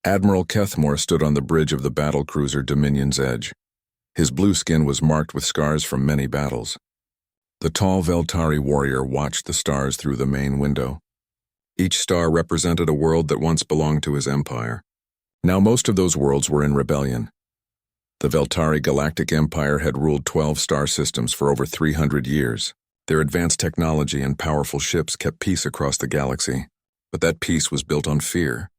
Admiral Kethmore stood on the bridge of the battlecruiser Dominion's Edge. His blue skin was marked with scars from many battles. The tall Veltari warrior watched the stars through the main window. Each star represented a world that once belonged to his empire. Now most of those worlds were in rebellion. The Veltari Galactic Empire had ruled 12 star systems for over 300 years. Their advanced technology and powerful ships kept peace across the galaxy, but that peace was built on fear.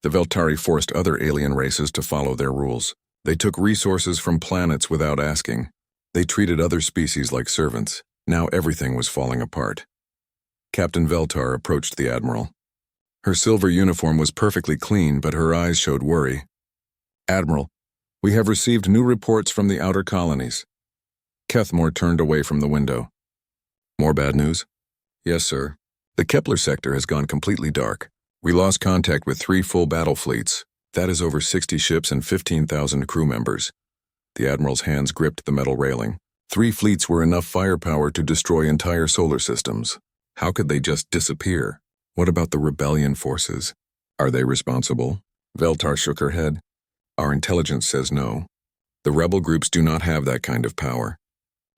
The Veltari forced other alien races to follow their rules. They took resources from planets without asking. They treated other species like servants. Now everything was falling apart. Captain Veltar approached the Admiral. Her silver uniform was perfectly clean, but her eyes showed worry. "Admiral, we have received new reports from the outer colonies." Kethmore turned away from the window. "More bad news?" "Yes, sir. The Kepler sector has gone completely dark. We lost contact with 3 full battle fleets. That is over 60 ships and 15,000 crew members." The Admiral's hands gripped the metal railing. 3 fleets were enough firepower to destroy entire solar systems. How could they just disappear? What about the rebellion forces? Are they responsible? Veltar shook her head. "Our intelligence says no. The rebel groups do not have that kind of power.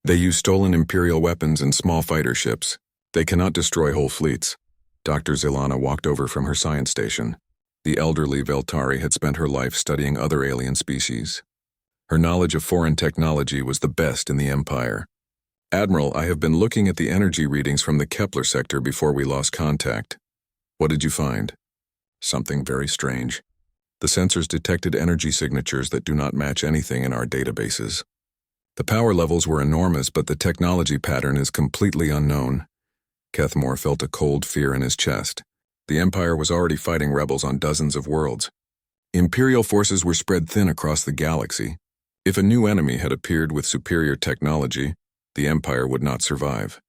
They use stolen Imperial weapons and small fighter ships. They cannot destroy whole fleets." Dr. Zilana walked over from her science station. The elderly Veltari had spent her life studying other alien species. Her knowledge of foreign technology was the best in the Empire. "Admiral, I have been looking at the energy readings from the Kepler sector before we lost contact. What did you find?" "Something very strange. The sensors detected energy signatures that do not match anything in our databases. The power levels were enormous, but the technology pattern is completely unknown." Kethmore felt a cold fear in his chest. The Empire was already fighting rebels on dozens of worlds. Imperial forces were spread thin across the galaxy. If a new enemy had appeared with superior technology, the Empire would not survive.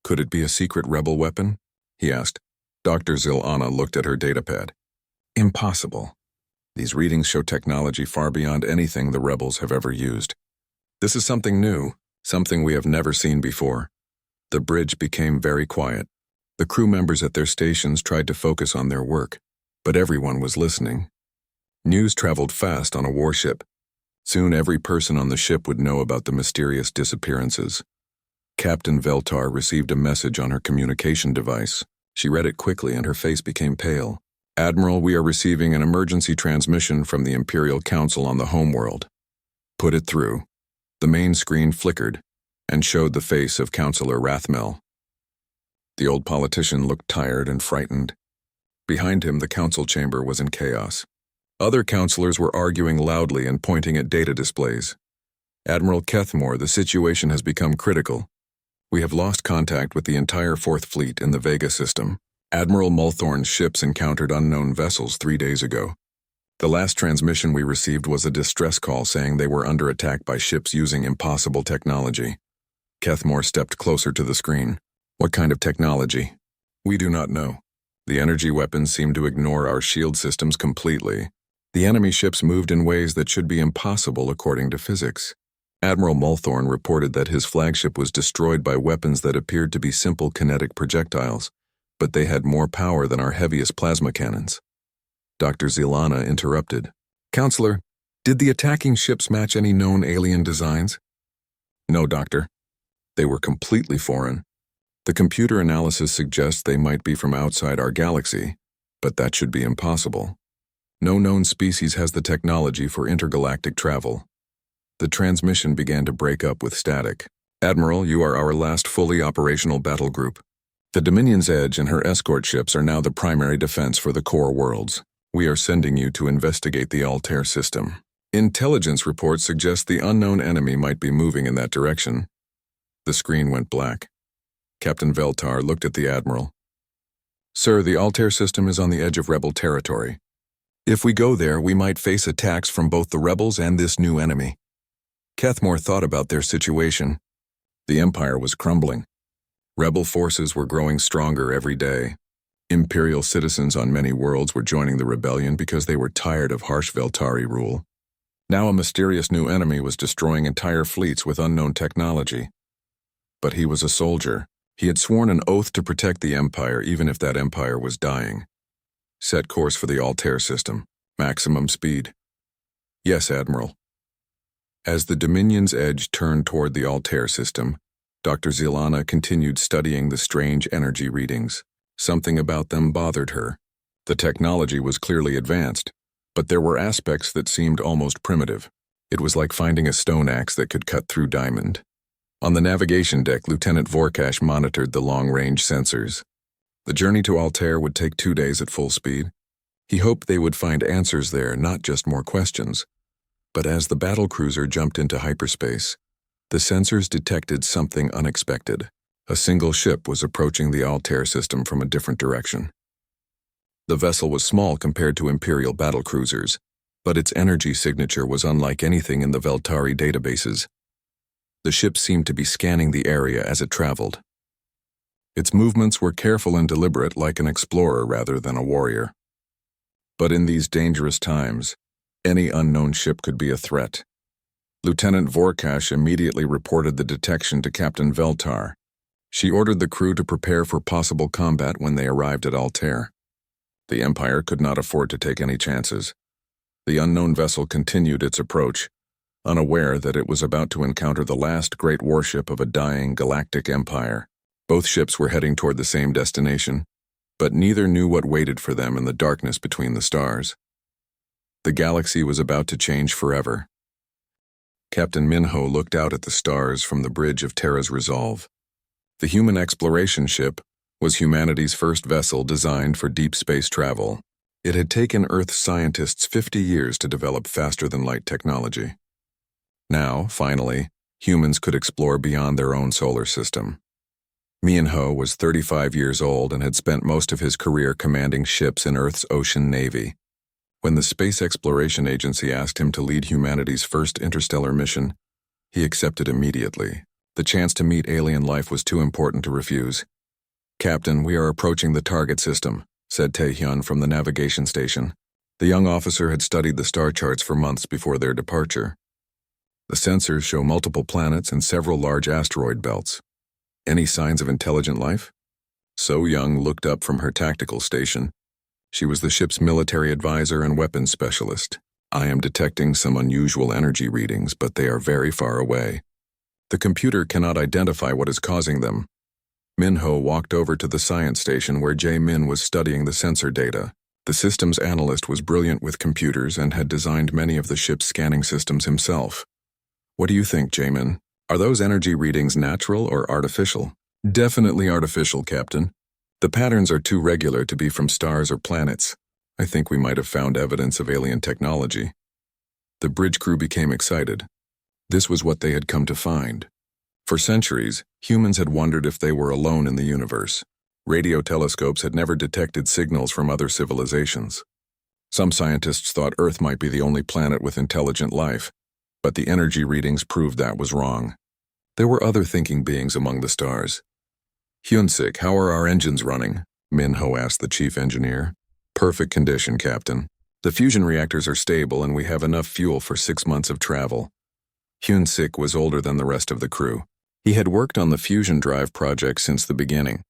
"Could it be a secret rebel weapon?" he asked. Dr. Zilana looked at her datapad. "Impossible. These readings show technology far beyond anything the rebels have ever used. This is something new, something we have never seen before." The bridge became very quiet. The crew members at their stations tried to focus on their work, but everyone was listening. News traveled fast on a warship. Soon every person on the ship would know about the mysterious disappearances. Captain Veltar received a message on her communication device. She read it quickly and her face became pale. "Admiral, we are receiving an emergency transmission from the Imperial Council on the homeworld." "Put it through." The main screen flickered and showed the face of Councillor Rathmel. The old politician looked tired and frightened. Behind him, the council chamber was in chaos. Other councillors were arguing loudly and pointing at data displays. "Admiral Kethmore, the situation has become critical. We have lost contact with the entire 4th Fleet in the Vega system. Admiral Multhorn's ships encountered unknown vessels 3 days ago. The last transmission we received was a distress call saying they were under attack by ships using impossible technology." Kethmore stepped closer to the screen. "What kind of technology?" "We do not know. The energy weapons seem to ignore our shield systems completely. The enemy ships moved in ways that should be impossible according to physics. Admiral Multhorn reported that his flagship was destroyed by weapons that appeared to be simple kinetic projectiles, but they had more power than our heaviest plasma cannons." Dr. Zilana interrupted. "Counselor, did the attacking ships match any known alien designs?" "No, Doctor. They were completely foreign. The computer analysis suggests they might be from outside our galaxy, but that should be impossible. No known species has the technology for intergalactic travel." The transmission began to break up with static. "Admiral, you are our last fully operational battle group. The Dominion's Edge and her escort ships are now the primary defense for the core worlds. We are sending you to investigate the Altair system. Intelligence reports suggest the unknown enemy might be moving in that direction." The screen went black. Captain Veltar looked at the Admiral. "Sir, the Altair system is on the edge of rebel territory. If we go there, we might face attacks from both the rebels and this new enemy." Kethmore thought about their situation. The Empire was crumbling. Rebel forces were growing stronger every day. Imperial citizens on many worlds were joining the rebellion because they were tired of harsh Veltari rule. Now a mysterious new enemy was destroying entire fleets with unknown technology. But he was a soldier. He had sworn an oath to protect the Empire even if that Empire was dying. "Set course for the Altair system. Maximum speed. Yes, Admiral. As the Dominion's edge turned toward the Altair system, Dr. Zilana continued studying the strange energy readings. Something about them bothered her. The technology was clearly advanced, but there were aspects that seemed almost primitive. It was like finding a stone axe that could cut through diamond. On the navigation deck, Lieutenant Vorkash monitored the long-range sensors. The journey to Altair would take 2 days at full speed. He hoped they would find answers there, not just more questions. But as the battlecruiser jumped into hyperspace, the sensors detected something unexpected. A single ship was approaching the Altair system from a different direction. The vessel was small compared to Imperial battlecruisers, but its energy signature was unlike anything in the Veltari databases. The ship seemed to be scanning the area as it traveled. Its movements were careful and deliberate, like an explorer rather than a warrior. But in these dangerous times, any unknown ship could be a threat. Lieutenant Vorkash immediately reported the detection to Captain Veltar. She ordered the crew to prepare for possible combat when they arrived at Altair. The Empire could not afford to take any chances. The unknown vessel continued its approach, unaware that it was about to encounter the last great warship of a dying galactic empire. Both ships were heading toward the same destination, but neither knew what waited for them in the darkness between the stars. The galaxy was about to change forever. Captain Minho looked out at the stars from the bridge of Terra's Resolve. The human exploration ship was humanity's first vessel designed for deep space travel. It had taken Earth's scientists 50 years to develop faster-than-light technology. Now, finally, humans could explore beyond their own solar system. Minho was 35 years old and had spent most of his career commanding ships in Earth's ocean navy. When the Space Exploration Agency asked him to lead humanity's first interstellar mission, he accepted immediately. The chance to meet alien life was too important to refuse. "Captain, we are approaching the target system," said Taehyun from the navigation station. The young officer had studied the star charts for months before their departure. The sensors show multiple planets and several large asteroid belts. Any signs of intelligent life? So Young looked up from her tactical station. She was the ship's military advisor and weapons specialist. "I am detecting some unusual energy readings, but they are very far away. The computer cannot identify what is causing them." Minho walked over to the science station where Jae-min was studying the sensor data. The systems analyst was brilliant with computers and had designed many of the ship's scanning systems himself. "What do you think, Jae-min? Are those energy readings natural or artificial?" "Definitely artificial, Captain. The patterns are too regular to be from stars or planets. I think we might have found evidence of alien technology." The bridge crew became excited. This was what they had come to find. For centuries, humans had wondered if they were alone in the universe. Radio telescopes had never detected signals from other civilizations. Some scientists thought Earth might be the only planet with intelligent life, but the energy readings proved that was wrong. There were other thinking beings among the stars. "Hyunsik, how are our engines running?" Minho asked the chief engineer. "Perfect condition, Captain. The fusion reactors are stable and we have enough fuel for 6 months of travel." Hyunsik was older than the rest of the crew. He had worked on the fusion drive project since the beginning.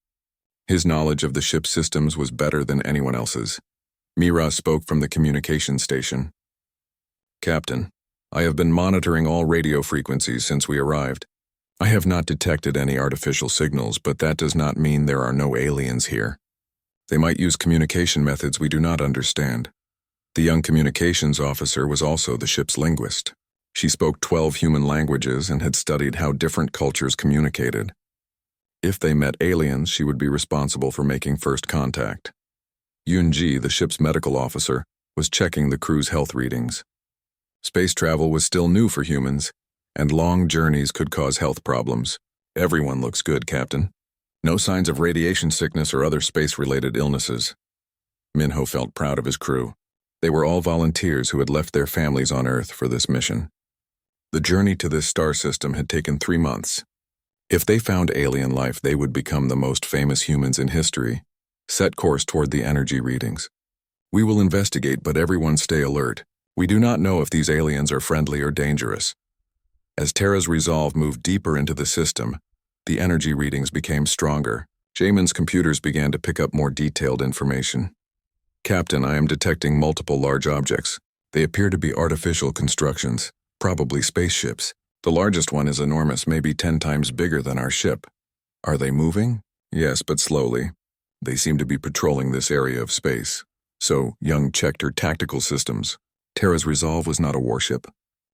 His knowledge of the ship's systems was better than anyone else's. Mira spoke from the communication station. "Captain, I have been monitoring all radio frequencies since we arrived. I have not detected any artificial signals, but that does not mean there are no aliens here. They might use communication methods we do not understand." The young communications officer was also the ship's linguist. She spoke 12 human languages and had studied how different cultures communicated. If they met aliens, she would be responsible for making first contact. Yoon-ji, the ship's medical officer, was checking the crew's health readings. Space travel was still new for humans, and long journeys could cause health problems. "Everyone looks good, Captain. No signs of radiation sickness or other space-related illnesses." Minho felt proud of his crew. They were all volunteers who had left their families on Earth for this mission. The journey to this star system had taken 3 months. If they found alien life, they would become the most famous humans in history. Set course toward the energy readings. "We will investigate, but everyone stay alert. We do not know if these aliens are friendly or dangerous." As Terra's resolve moved deeper into the system, the energy readings became stronger. Jaemin's computers began to pick up more detailed information. Captain, I am detecting multiple large objects. They appear to be artificial constructions, probably spaceships. The largest one is enormous, maybe 10 times bigger than our ship. Are they moving? Yes, but slowly. They seem to be patrolling this area of space. So, Young checked her tactical systems. Terra's Resolve was not a warship.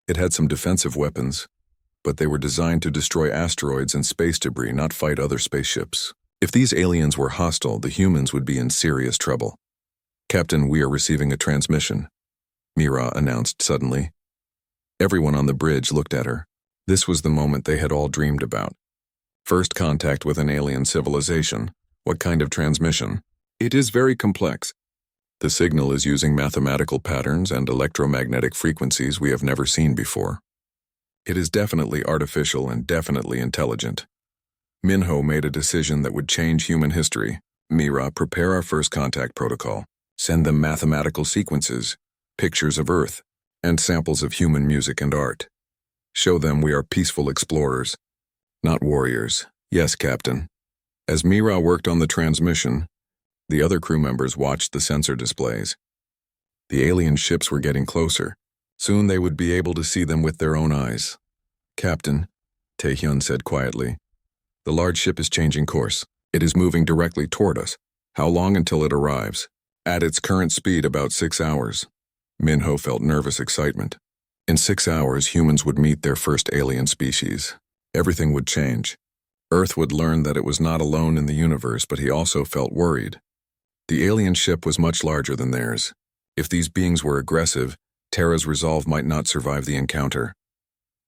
It had some defensive weapons, but they were designed to destroy asteroids and space debris, not fight other spaceships. If these aliens were hostile, the humans would be in serious trouble. Captain, we are receiving a transmission, Mira announced suddenly. Everyone on the bridge looked at her. This was the moment they had all dreamed about. First contact with an alien civilization. What kind of transmission? It is very complex. The signal is using mathematical patterns and electromagnetic frequencies we have never seen before. It is definitely artificial and definitely intelligent. Minho made a decision that would change human history. Mira, prepare our first contact protocol. Send them mathematical sequences, pictures of Earth, and samples of human music and art. Show them we are peaceful explorers, not warriors. Yes, Captain. As Mira worked on the transmission, the other crew members watched the sensor displays. The alien ships were getting closer. Soon they would be able to see them with their own eyes. Captain, Taehyun said quietly, the large ship is changing course. It is moving directly toward us. How long until it arrives? At its current speed, about 6 hours. Minho felt nervous excitement. In 6 hours, humans would meet their first alien species. Everything would change. Earth would learn that it was not alone in the universe, but he also felt worried. The alien ship was much larger than theirs. If these beings were aggressive, Terra's Resolve might not survive the encounter.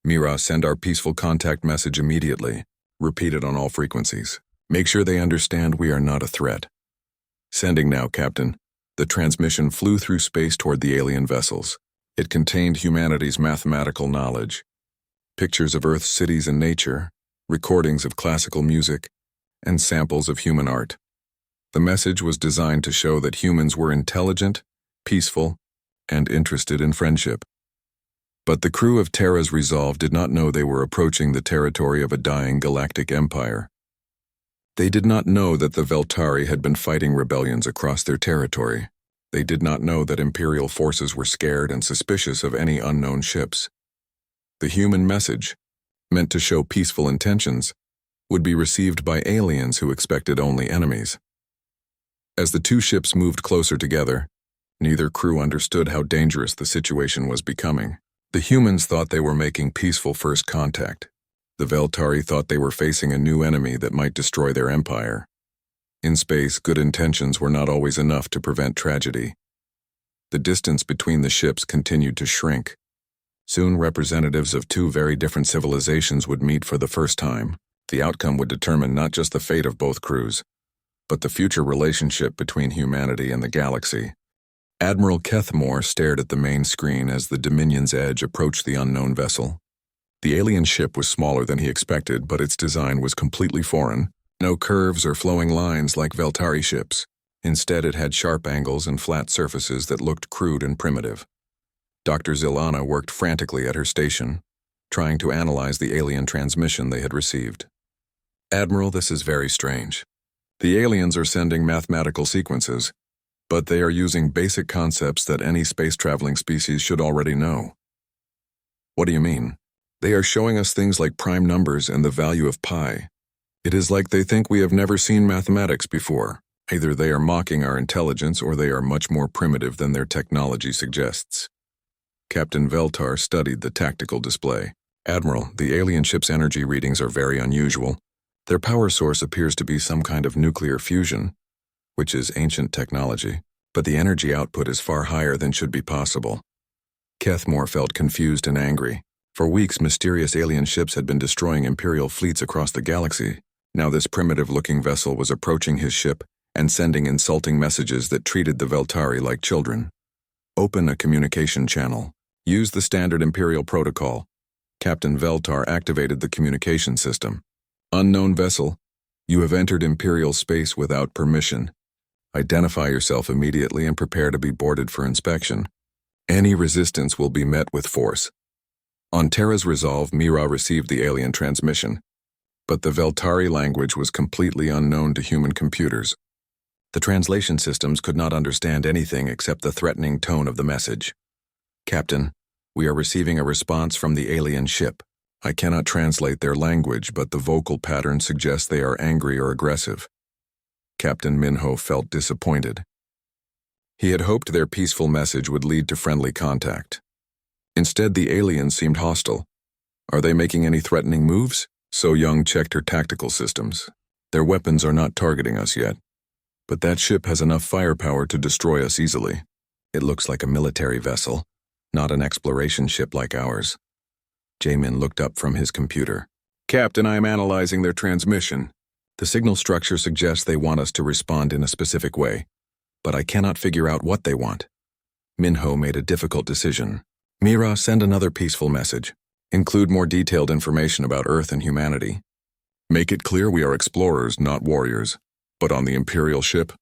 Mira, send our peaceful contact message immediately. Repeat it on all frequencies. Make sure they understand we are not a threat. Sending now, Captain. The transmission flew through space toward the alien vessels. It contained humanity's mathematical knowledge, pictures of Earth's cities and nature, recordings of classical music, and samples of human art. The message was designed to show that humans were intelligent, peaceful, and interested in friendship. But the crew of Terra's Resolve did not know they were approaching the territory of a dying galactic empire. They did not know that the Veltari had been fighting rebellions across their territory. They did not know that Imperial forces were scared and suspicious of any unknown ships. The human message, meant to show peaceful intentions, would be received by aliens who expected only enemies. As the two ships moved closer together, neither crew understood how dangerous the situation was becoming. The humans thought they were making peaceful first contact. The Veltari thought they were facing a new enemy that might destroy their empire. In space, good intentions were not always enough to prevent tragedy. The distance between the ships continued to shrink. Soon, representatives of two very different civilizations would meet for the first time. The outcome would determine not just the fate of both crews, but the future relationship between humanity and the galaxy. Admiral Kethmore stared at the main screen as the Dominion's Edge approached the unknown vessel. The alien ship was smaller than he expected, but its design was completely foreign. No curves or flowing lines like Veltari ships. Instead, it had sharp angles and flat surfaces that looked crude and primitive. Dr. Zilana worked frantically at her station, trying to analyze the alien transmission they had received. Admiral, this is very strange. The aliens are sending mathematical sequences, but they are using basic concepts that any space-traveling species should already know. What do you mean? They are showing us things like prime numbers and the value of pi. It is like they think we have never seen mathematics before. Either they are mocking our intelligence or they are much more primitive than their technology suggests. Captain Veltar studied the tactical display. Admiral, the alien ship's energy readings are very unusual. Their power source appears to be some kind of nuclear fusion, which is ancient technology, but the energy output is far higher than should be possible. Kethmore felt confused and angry. For weeks, mysterious alien ships had been destroying Imperial fleets across the galaxy. Now this primitive-looking vessel was approaching his ship and sending insulting messages that treated the Veltari like children. Open a communication channel. Use the standard Imperial protocol. Captain Veltar activated the communication system. Unknown vessel, you have entered Imperial space without permission. Identify yourself immediately and prepare to be boarded for inspection. Any resistance will be met with force. On Terra's Resolve, Mira received the alien transmission, but the Veltari language was completely unknown to human computers. The translation systems could not understand anything except the threatening tone of the message. Captain, we are receiving a response from the alien ship. I cannot translate their language, but the vocal pattern suggests they are angry or aggressive. Captain Minho felt disappointed. He had hoped their peaceful message would lead to friendly contact. Instead, the aliens seemed hostile. Are they making any threatening moves? So Young checked her tactical systems. Their weapons are not targeting us yet. But that ship has enough firepower to destroy us easily. It looks like a military vessel, not an exploration ship like ours. Jamin looked up from his computer. Captain, I am analyzing their transmission. The signal structure suggests they want us to respond in a specific way, but I cannot figure out what they want. Minho made a difficult decision. Mira, send another peaceful message. Include more detailed information about Earth and humanity. Make it clear we are explorers, not warriors. But on the Imperial ship?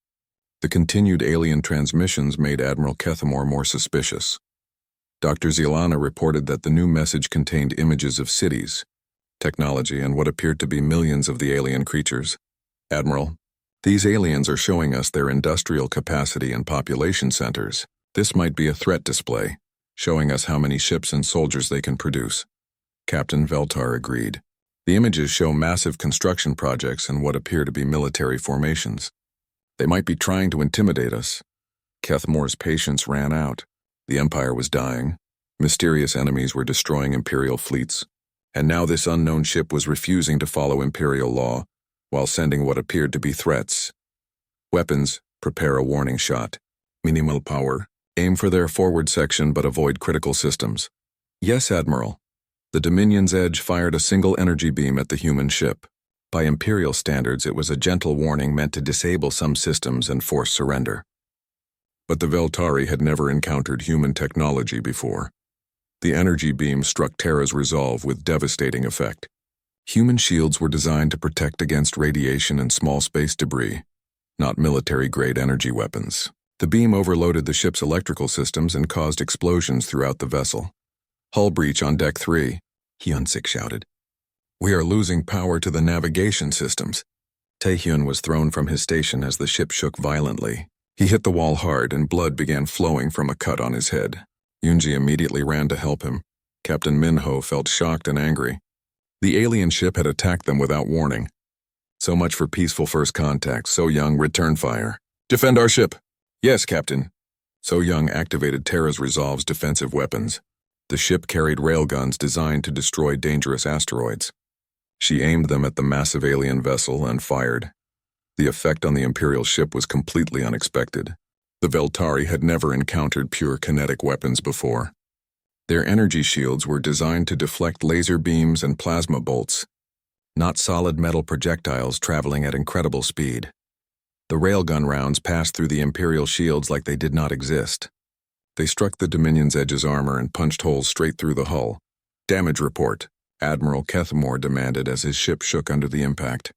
The continued alien transmissions made Admiral Kethamore more suspicious. Dr. Zilana reported that the new message contained images of cities, technology, and what appeared to be millions of the alien creatures. Admiral, these aliens are showing us their industrial capacity and population centers. This might be a threat display, showing us how many ships and soldiers they can produce. Captain Veltar agreed. The images show massive construction projects and what appear to be military formations. They might be trying to intimidate us. Kethamore's patience ran out. The Empire was dying. Mysterious enemies were destroying Imperial fleets. And now this unknown ship was refusing to follow Imperial law, while sending what appeared to be threats. Weapons, prepare a warning shot. Minimal power. Aim for their forward section but avoid critical systems. Yes, Admiral. The Dominion's Edge fired a single energy beam at the human ship. By Imperial standards, it was a gentle warning meant to disable some systems and force surrender. But the Veltari had never encountered human technology before. The energy beam struck Terra's resolve with devastating effect. Human shields were designed to protect against radiation and small space debris, not military-grade energy weapons. The beam overloaded the ship's electrical systems and caused explosions throughout the vessel. Hull breach on Deck 3, Hyunsik shouted. We are losing power to the navigation systems. Taehyun was thrown from his station as the ship shook violently. He hit the wall hard and blood began flowing from a cut on his head. Yoonji immediately ran to help him. Captain Minho felt shocked and angry. The alien ship had attacked them without warning. So much for peaceful first contact. So Young, return fire. Defend our ship. Yes, Captain. So Young activated Terra's Resolve's defensive weapons. The ship carried railguns designed to destroy dangerous asteroids. She aimed them at the massive alien vessel and fired. The effect on the Imperial ship was completely unexpected. The Veltari had never encountered pure kinetic weapons before. Their energy shields were designed to deflect laser beams and plasma bolts, not solid metal projectiles traveling at incredible speed. The railgun rounds passed through the Imperial shields like they did not exist. They struck the Dominion's Edge's armor and punched holes straight through the hull. Damage report, Admiral Kethamore demanded as his ship shook under the impact.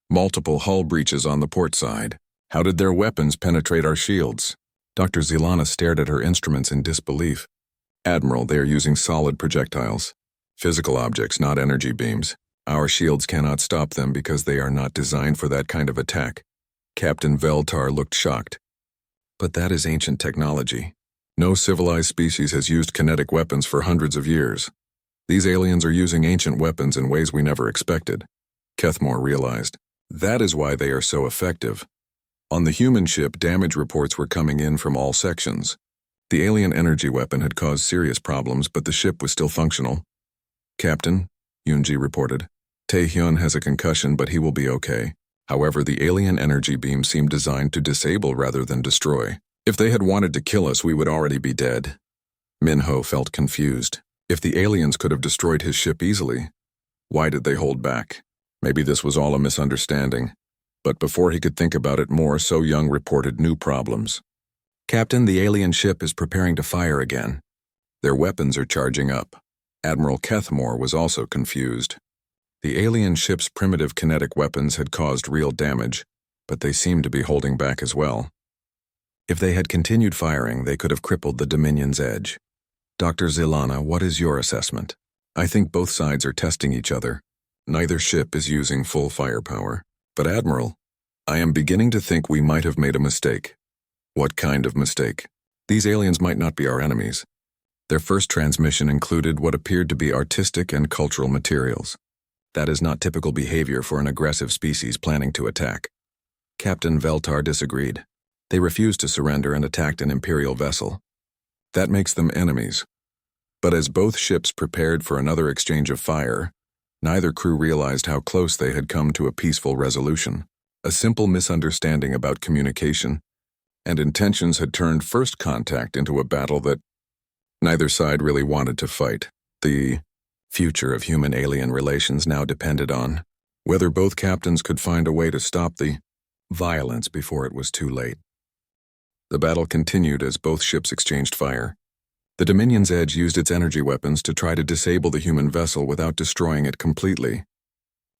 Multiple hull breaches on the port side. How did their weapons penetrate our shields? Dr. Zilana stared at her instruments in disbelief. Admiral, they are using solid projectiles. Physical objects, not energy beams. Our shields cannot stop them because they are not designed for that kind of attack. Captain Veltar looked shocked. But that is ancient technology. No civilized species has used kinetic weapons for hundreds of years. These aliens are using ancient weapons in ways we never expected. Kethamore realized. That is why they are so effective. On the human ship, damage reports were coming in from all sections. The alien energy weapon had caused serious problems, but the ship was still functional. Captain, Yoonji reported. Taehyun has a concussion, but he will be okay. However, the alien energy beam seemed designed to disable rather than destroy. If they had wanted to kill us, we would already be dead. Minho felt confused. If the aliens could have destroyed his ship easily, why did they hold back? Maybe this was all a misunderstanding. But before he could think about it more, So Young reported new problems. Captain, the alien ship is preparing to fire again. Their weapons are charging up. Admiral Kethamore was also confused. The alien ship's primitive kinetic weapons had caused real damage, but they seemed to be holding back as well. If they had continued firing, they could have crippled the Dominion's Edge. Dr. Zilana, what is your assessment? I think both sides are testing each other. Neither ship is using full firepower. But Admiral, I am beginning to think we might have made a mistake. What kind of mistake? These aliens might not be our enemies. Their first transmission included what appeared to be artistic and cultural materials. That is not typical behavior for an aggressive species planning to attack. Captain Veltar disagreed. They refused to surrender and attacked an Imperial vessel. That makes them enemies. But as both ships prepared for another exchange of fire, neither crew realized how close they had come to a peaceful resolution. A simple misunderstanding about communication and intentions had turned first contact into a battle that neither side really wanted to fight. The future of human-alien relations now depended on whether both captains could find a way to stop the violence before it was too late. The battle continued as both ships exchanged fire. The Dominion's Edge used its energy weapons to try to disable the human vessel without destroying it completely.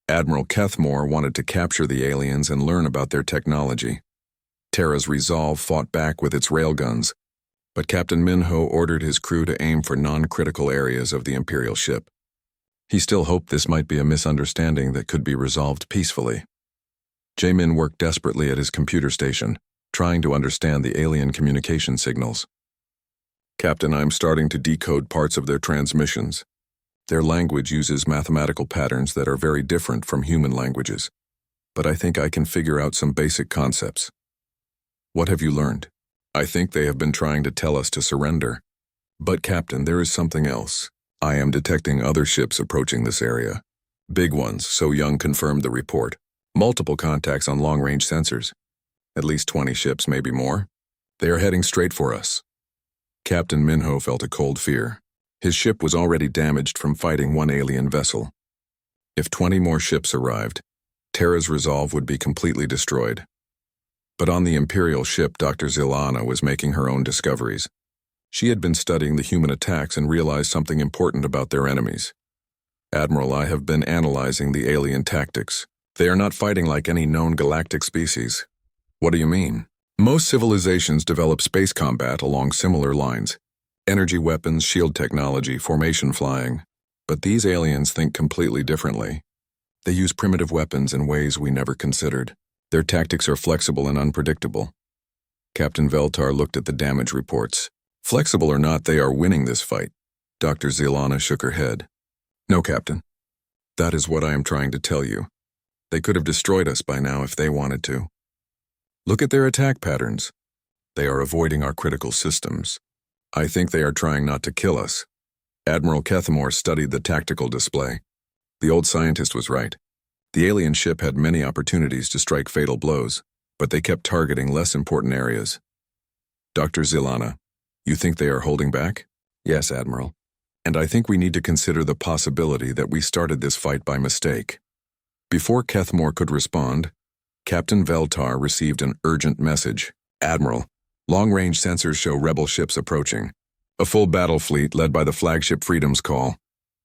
Admiral Kethmore wanted to capture the aliens and learn about their technology. Terra's Resolve fought back with its railguns, but Captain Minho ordered his crew to aim for non-critical areas of the Imperial ship. He still hoped this might be a misunderstanding that could be resolved peacefully. Jamin worked desperately at his computer station, trying to understand the alien communication signals. Captain, I'm starting to decode parts of their transmissions. Their language uses mathematical patterns that are very different from human languages, but I think I can figure out some basic concepts. What have you learned? I think they have been trying to tell us to surrender. But Captain, there is something else. I am detecting other ships approaching this area. Big ones, so Young confirmed the report. Multiple contacts on long-range sensors. At least 20 ships, maybe more. They are heading straight for us. Captain Minho felt a cold fear. His ship was already damaged from fighting one alien vessel. If 20 more ships arrived, Terra's Resolve would be completely destroyed. But on the Imperial ship, Dr. Zilana was making her own discoveries. She had been studying the human attacks and realized something important about their enemies. Admiral, I have been analyzing the alien tactics. They are not fighting like any known galactic species. What do you mean? Most civilizations develop space combat along similar lines. Energy weapons, shield technology, formation flying. But these aliens think completely differently. They use primitive weapons in ways we never considered. Their tactics are flexible and unpredictable. Captain Veltar looked at the damage reports. Flexible or not, they are winning this fight. Dr. Zilana shook her head. No, Captain. That is what I am trying to tell you. They could have destroyed us by now if they wanted to. Look at their attack patterns. They are avoiding our critical systems. I think they are trying not to kill us. Admiral Kethmore studied the tactical display. The old scientist was right. The alien ship had many opportunities to strike fatal blows, but they kept targeting less important areas. Dr. Zilana, you think they are holding back? Yes, Admiral. And I think we need to consider the possibility that we started this fight by mistake. Before Kethmore could respond, Captain Veltar received an urgent message. Admiral, long-range sensors show rebel ships approaching. A full battle fleet led by the flagship Freedom's Call.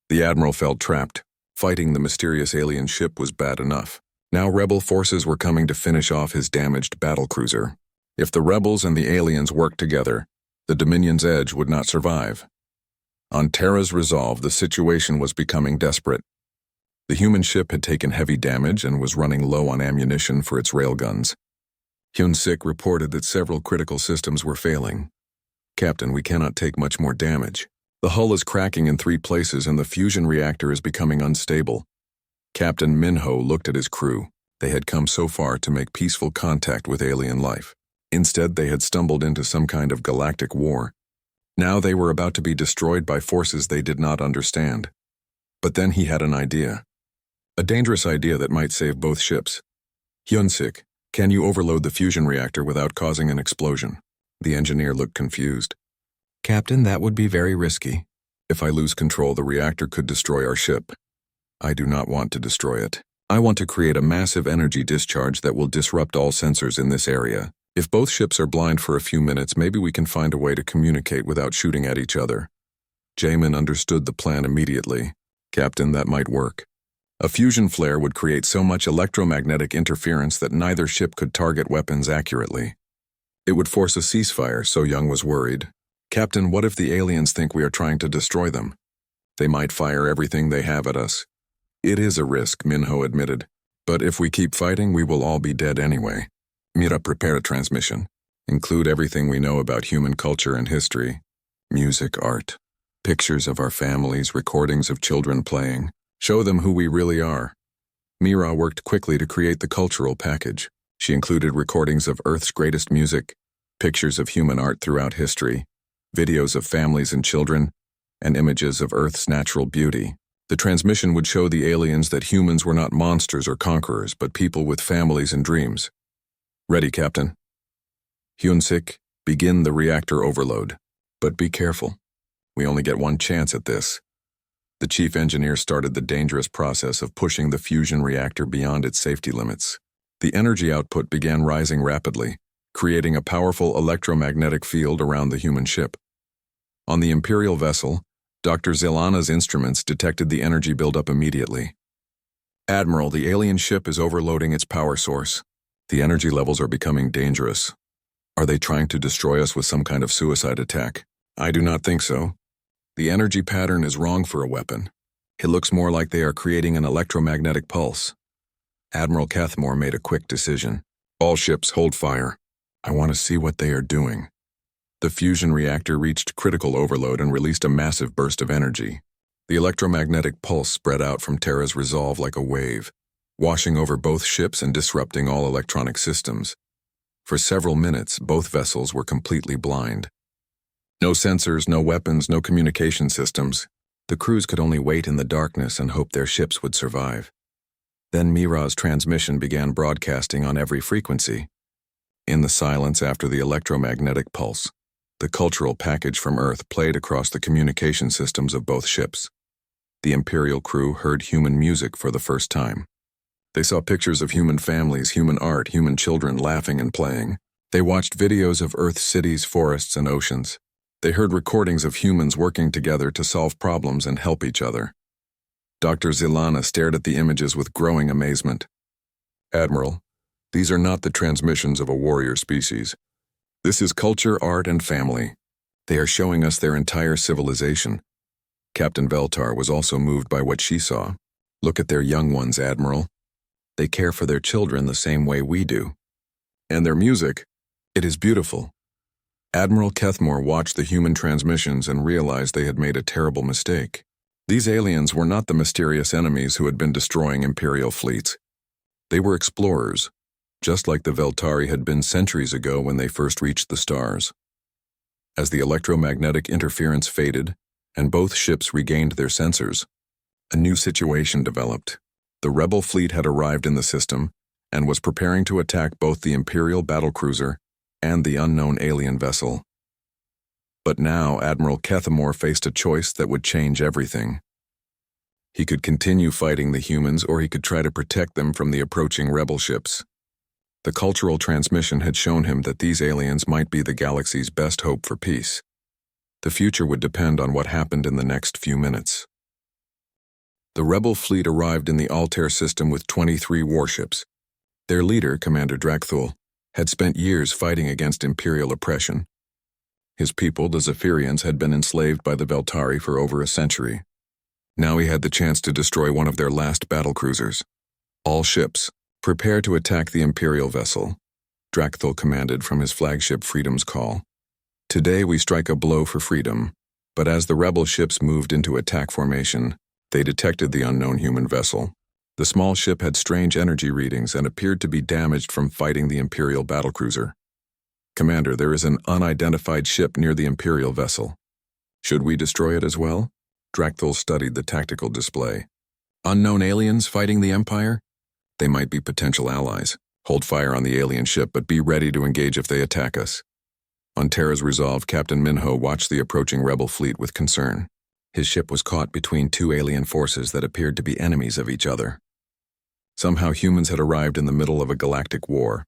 The Admiral felt trapped. Fighting the mysterious alien ship was bad enough. Now rebel forces were coming to finish off his damaged battlecruiser. If the rebels and the aliens worked together, the Dominion's Edge would not survive. On Terra's Resolve, the situation was becoming desperate. The human ship had taken heavy damage and was running low on ammunition for its railguns. Hyun-Sik reported that several critical systems were failing. Captain, we cannot take much more damage. The hull is cracking in 3 places and the fusion reactor is becoming unstable. Captain Minho looked at his crew. They had come so far to make peaceful contact with alien life. Instead, they had stumbled into some kind of galactic war. Now they were about to be destroyed by forces they did not understand. But then he had an idea. A dangerous idea that might save both ships. Hyun-Sik, can you overload the fusion reactor without causing an explosion? The engineer looked confused. Captain, that would be very risky. If I lose control, the reactor could destroy our ship. I do not want to destroy it. I want to create a massive energy discharge that will disrupt all sensors in this area. If both ships are blind for a few minutes, maybe we can find a way to communicate without shooting at each other. Jamin understood the plan immediately. Captain, that might work. A fusion flare would create so much electromagnetic interference that neither ship could target weapons accurately. It would force a ceasefire, so Young was worried. Captain, what if the aliens think we are trying to destroy them? They might fire everything they have at us. It is a risk, Minho admitted. But if we keep fighting, we will all be dead anyway. Mira, prepare a transmission. Include everything we know about human culture and history. Music, art, pictures of our families, recordings of children playing. Show them who we really are. Mira worked quickly to create the cultural package. She included recordings of Earth's greatest music, pictures of human art throughout history, videos of families and children, and images of Earth's natural beauty. The transmission would show the aliens that humans were not monsters or conquerors, but people with families and dreams. Ready, Captain. Hyun-sik, begin the reactor overload. But be careful. We only get one chance at this. The chief engineer started the dangerous process of pushing the fusion reactor beyond its safety limits. The energy output began rising rapidly, creating a powerful electromagnetic field around the human ship. On the Imperial vessel, Dr. Zilana's instruments detected the energy buildup immediately. Admiral, the alien ship is overloading its power source. The energy levels are becoming dangerous. Are they trying to destroy us with some kind of suicide attack? I do not think so. The energy pattern is wrong for a weapon. It looks more like they are creating an electromagnetic pulse. Admiral Cathmore made a quick decision. All ships hold fire. I want to see what they are doing. The fusion reactor reached critical overload and released a massive burst of energy. The electromagnetic pulse spread out from Terra's resolve like a wave, washing over both ships and disrupting all electronic systems. For several minutes, both vessels were completely blind. No sensors, no weapons, no communication systems. The crews could only wait in the darkness and hope their ships would survive. Then Mira's transmission began broadcasting on every frequency. In the silence after the electromagnetic pulse, the cultural package from Earth played across the communication systems of both ships. The Imperial crew heard human music for the first time. They saw pictures of human families, human art, human children laughing and playing. They watched videos of Earth's cities, forests, and oceans. They heard recordings of humans working together to solve problems and help each other. Dr. Zilana stared at the images with growing amazement. Admiral, these are not the transmissions of a warrior species. This is culture, art, and family. They are showing us their entire civilization. Captain Veltar was also moved by what she saw. Look at their young ones, Admiral. They care for their children the same way we do. And their music, it is beautiful. Admiral Cathmore watched the human transmissions and realized they had made a terrible mistake. These aliens were not the mysterious enemies who had been destroying Imperial fleets. They were explorers, just like the Veltari had been centuries ago when they first reached the stars. As the electromagnetic interference faded and both ships regained their sensors, a new situation developed. The rebel fleet had arrived in the system and was preparing to attack both the Imperial battlecruiser and the unknown alien vessel. But now Admiral Cathmore faced a choice that would change everything. He could continue fighting the humans, or he could try to protect them from the approaching rebel ships. The cultural transmission had shown him that these aliens might be the galaxy's best hope for peace. The future would depend on what happened in the next few minutes. The rebel fleet arrived in the Altair system with 23 warships. Their leader, Commander Drakthul, had spent years fighting against Imperial oppression. His people, the Zephyrians, had been enslaved by the Veltari for over a century. Now he had the chance to destroy one of their last battlecruisers. All ships, prepare to attack the Imperial vessel, Drakthul commanded from his flagship Freedom's Call. Today we strike a blow for freedom, but as the rebel ships moved into attack formation, they detected the unknown human vessel. The small ship had strange energy readings and appeared to be damaged from fighting the Imperial battlecruiser. Commander, there is an unidentified ship near the Imperial vessel. Should we destroy it as well? Drakthul studied the tactical display. Unknown aliens fighting the Empire? They might be potential allies. Hold fire on the alien ship, but be ready to engage if they attack us. On Terra's resolve, Captain Minho watched the approaching rebel fleet with concern. His ship was caught between two alien forces that appeared to be enemies of each other. Somehow humans had arrived in the middle of a galactic war.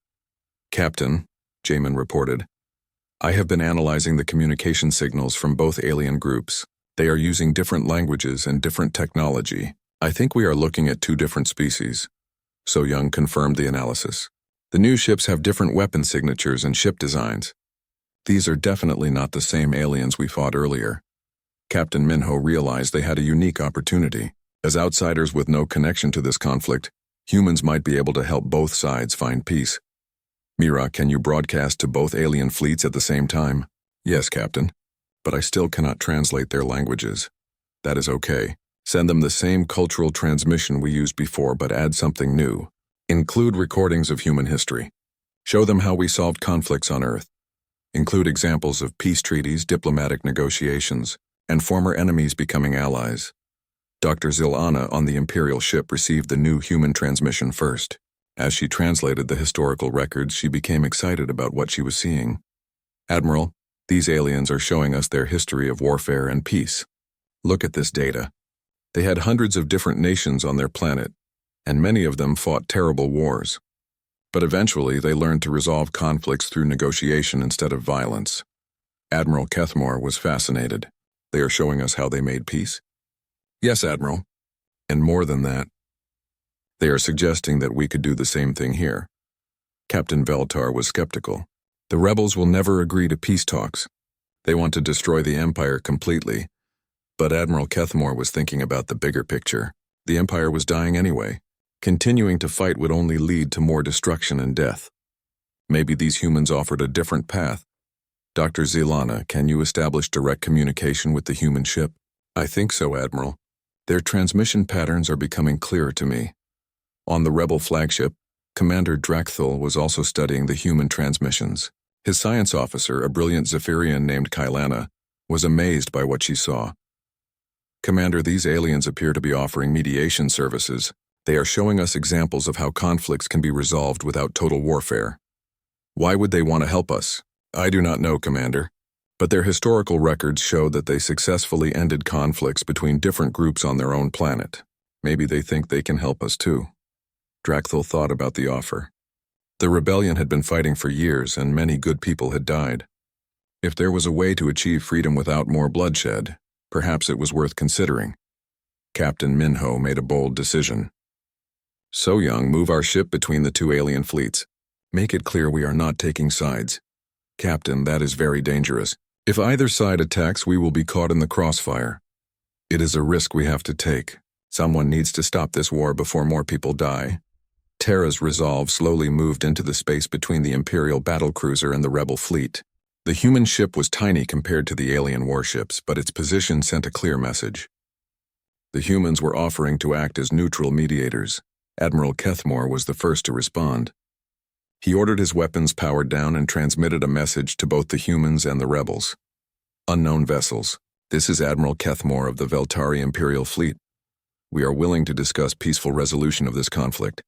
Captain, Jamin reported, I have been analyzing the communication signals from both alien groups. They are using different languages and different technology. I think we are looking at two different species. So Young confirmed the analysis. The new ships have different weapon signatures and ship designs. These are definitely not the same aliens we fought earlier. Captain Minho realized they had a unique opportunity. As outsiders with no connection to this conflict, Humans might be able to help both sides find peace. Mira, can you broadcast to both alien fleets at the same time? Yes, Captain. But I still cannot translate their languages. That is okay. Send them the same cultural transmission we used before, but add something new. Include recordings of human history. Show them how we solved conflicts on Earth. Include examples of peace treaties, diplomatic negotiations, and former enemies becoming allies. Dr. Zilana on the Imperial ship received the new human transmission first. As she translated the historical records, she became excited about what she was seeing. Admiral, these aliens are showing us their history of warfare and peace. Look at this data. They had hundreds of different nations on their planet, and many of them fought terrible wars. But eventually they learned to resolve conflicts through negotiation instead of violence. Admiral Kethmore was fascinated. They are showing us how they made peace? Yes, Admiral. And more than that, they are suggesting that we could do the same thing here. Captain Veltar was skeptical. The rebels will never agree to peace talks. They want to destroy the Empire completely. But Admiral Kethmore was thinking about the bigger picture. The Empire was dying anyway. Continuing to fight would only lead to more destruction and death. Maybe these humans offered a different path. Dr. Zilana, can you establish direct communication with the human ship? I think so, Admiral. Their transmission patterns are becoming clearer to me. On the rebel flagship, Commander Drakthul was also studying the human transmissions. His science officer, a brilliant Zephyrian named Kylana, was amazed by what she saw. Commander, these aliens appear to be offering mediation services. They are showing us examples of how conflicts can be resolved without total warfare. Why would they want to help us? I do not know, Commander. But their historical records show that they successfully ended conflicts between different groups on their own planet. Maybe they think they can help us too. Drakthul thought about the offer. The rebellion had been fighting for years, and many good people had died. If there was a way to achieve freedom without more bloodshed, perhaps it was worth considering. Captain Minho made a bold decision. So Young, move our ship between the two alien fleets. Make it clear we are not taking sides. Captain, that is very dangerous. If either side attacks, we will be caught in the crossfire. It is a risk we have to take. Someone needs to stop this war before more people die. Terra's resolve slowly moved into the space between the Imperial battlecruiser and the rebel fleet. The human ship was tiny compared to the alien warships, but its position sent a clear message. The humans were offering to act as neutral mediators. Admiral Kethmore was the first to respond. He ordered his weapons powered down and transmitted a message to both the humans and the rebels. Unknown vessels. This is Admiral Kethmore of the Veltari Imperial Fleet. We are willing to discuss peaceful resolution of this conflict.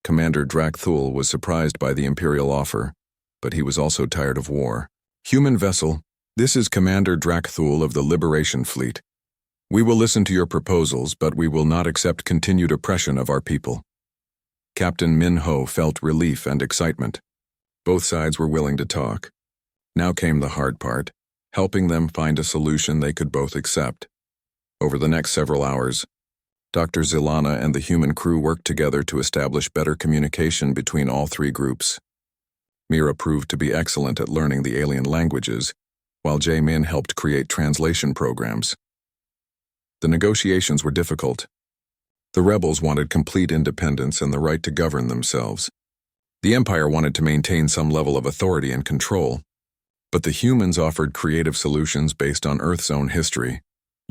Commander Drakthul was surprised by the Imperial offer, but he was also tired of war. Human vessel, this is Commander Drakthul of the Liberation Fleet. We will listen to your proposals, but we will not accept continued oppression of our people. Captain Minho felt relief and excitement. Both sides were willing to talk. Now came the hard part, helping them find a solution they could both accept. Over the next several hours, Dr. Zilana and the human crew worked together to establish better communication between all three groups. Mira proved to be excellent at learning the alien languages, while Jae-min helped create translation programs. The negotiations were difficult. The rebels wanted complete independence and the right to govern themselves. The Empire wanted to maintain some level of authority and control, but the humans offered creative solutions based on Earth's own history.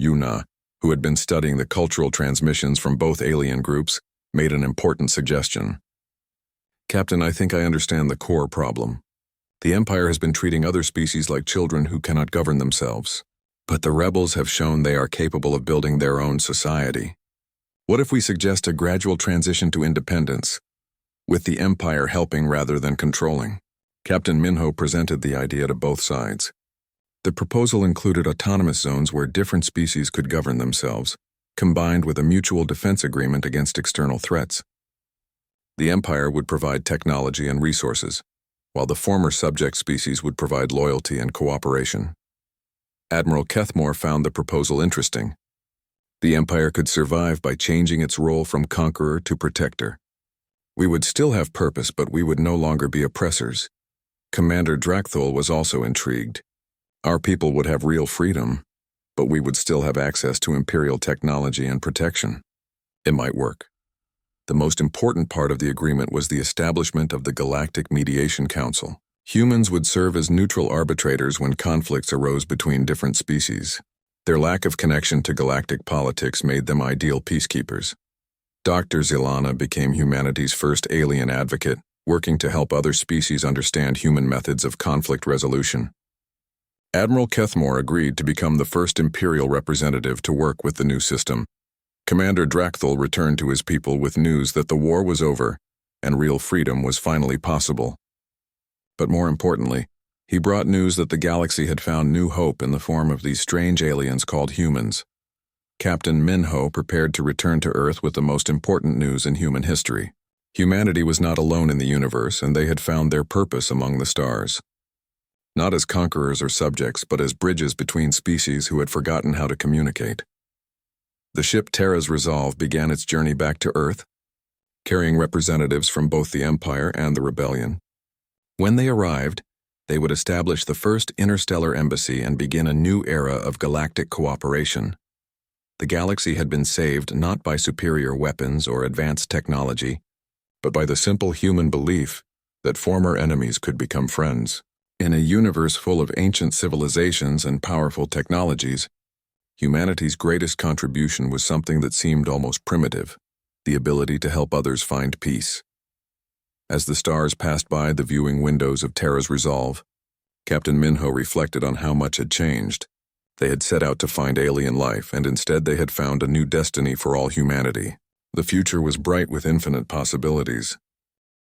Yuna, who had been studying the cultural transmissions from both alien groups, made an important suggestion. Captain, I think I understand the core problem. The Empire has been treating other species like children who cannot govern themselves. But the rebels have shown they are capable of building their own society. What if we suggest a gradual transition to independence, with the Empire helping rather than controlling? Captain Minho presented the idea to both sides. The proposal included autonomous zones where different species could govern themselves, combined with a mutual defense agreement against external threats. The Empire would provide technology and resources, while the former subject species would provide loyalty and cooperation. Admiral Kethmore found the proposal interesting. The Empire could survive by changing its role from conqueror to protector. We would still have purpose, but we would no longer be oppressors. Commander Drakthul was also intrigued. Our people would have real freedom, but we would still have access to Imperial technology and protection. It might work. The most important part of the agreement was the establishment of the Galactic Mediation Council. Humans would serve as neutral arbitrators when conflicts arose between different species. Their lack of connection to galactic politics made them ideal peacekeepers. Dr. Zilana became humanity's first alien advocate, working to help other species understand human methods of conflict resolution. Admiral Kethmore agreed to become the first Imperial representative to work with the new system. Commander Drakthul returned to his people with news that the war was over and real freedom was finally possible. But more importantly, he brought news that the galaxy had found new hope in the form of these strange aliens called humans. Captain Minho prepared to return to Earth with the most important news in human history. Humanity was not alone in the universe, and they had found their purpose among the stars. Not as conquerors or subjects, but as bridges between species who had forgotten how to communicate. The ship Terra's Resolve began its journey back to Earth, carrying representatives from both the Empire and the Rebellion. When they arrived, they would establish the first interstellar embassy and begin a new era of galactic cooperation. The galaxy had been saved not by superior weapons or advanced technology, but by the simple human belief that former enemies could become friends. In a universe full of ancient civilizations and powerful technologies, humanity's greatest contribution was something that seemed almost primitive, the ability to help others find peace. As the stars passed by the viewing windows of Terra's Resolve, Captain Minho reflected on how much had changed. They had set out to find alien life, and instead they had found a new destiny for all humanity. The future was bright with infinite possibilities.